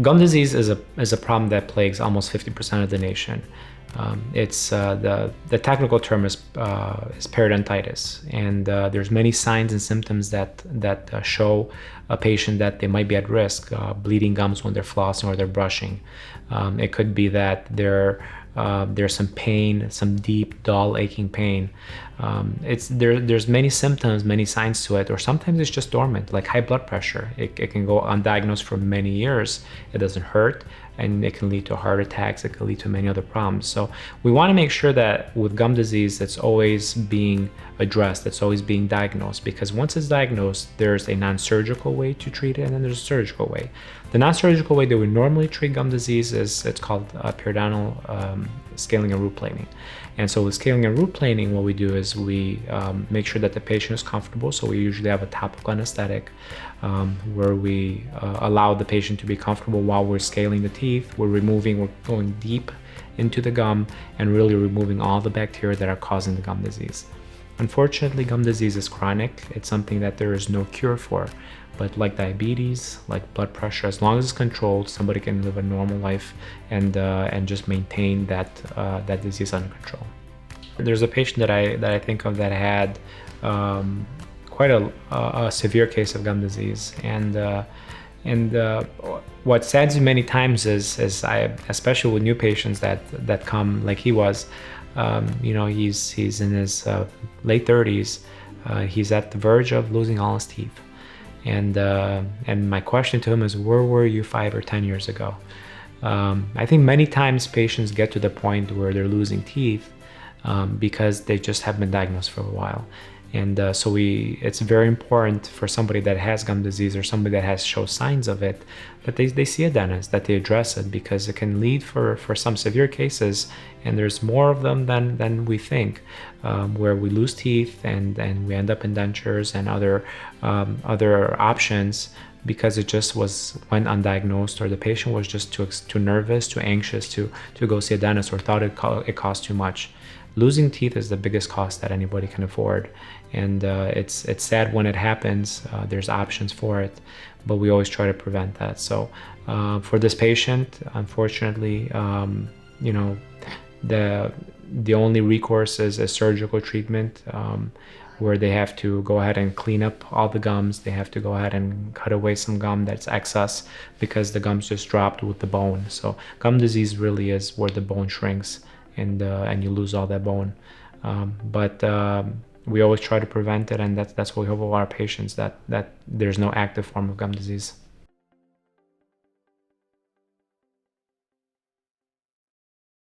Gum disease is a problem that plagues almost 50% of the nation. It's the technical term is periodontitis, and there's many signs and symptoms that show a patient that they might be at risk. Bleeding gums when they're flossing or they're brushing. It could be that there's some pain, some deep, dull, aching pain. There's many symptoms, many signs to it, or sometimes it's just dormant, like high blood pressure. It can go undiagnosed for many years. It doesn't hurt, and it can lead to heart attacks. It can lead to many other problems. So we want to make sure that with gum disease, it's always being addressed, it's always being diagnosed, because once it's diagnosed, there's a non-surgical way to treat it, and then there's a surgical way. The non-surgical way that we normally treat gum disease it's called periodontal scaling and root planing. And so with scaling and root planing, what we do is we make sure that the patient is comfortable. So we usually have a topical anesthetic where we allow the patient to be comfortable while we're scaling the teeth. We're going deep into the gum and really removing all the bacteria that are causing the gum disease. Unfortunately, gum disease is chronic. It's something that there is no cure for. But like diabetes, like blood pressure, as long as it's controlled, somebody can live a normal life and just maintain that disease under control. There's a patient that I think of that had quite a severe case of gum disease, and what saddens me many times is especially with new patients that come like he was, he's in his late 30s, he's at the verge of losing all his teeth. And my question to him is, where were you 5 or 10 years ago? I think many times patients get to the point where they're losing teeth because they just have been diagnosed for a while. And so it's very important for somebody that has gum disease or somebody that has shown signs of it, that they see a dentist, that they address it, because it can lead for some severe cases, and there's more of them than we think, where we lose teeth and we end up in dentures and other options because it just went undiagnosed, or the patient was just too nervous, too anxious to go see a dentist, or thought it cost too much. Losing teeth is the biggest cost that anybody can afford, and it's sad when it happens. There's options for it, but we always try to prevent that. So for this patient, unfortunately, the only recourse is a surgical treatment, where they have to go ahead and clean up all the gums. They have to go ahead and cut away some gum that's excess because the gums just dropped with the bone. So gum disease really is where the bone shrinks and you lose all that bone. But we always try to prevent it, and that's what we hope of our patients, that there's no active form of gum disease.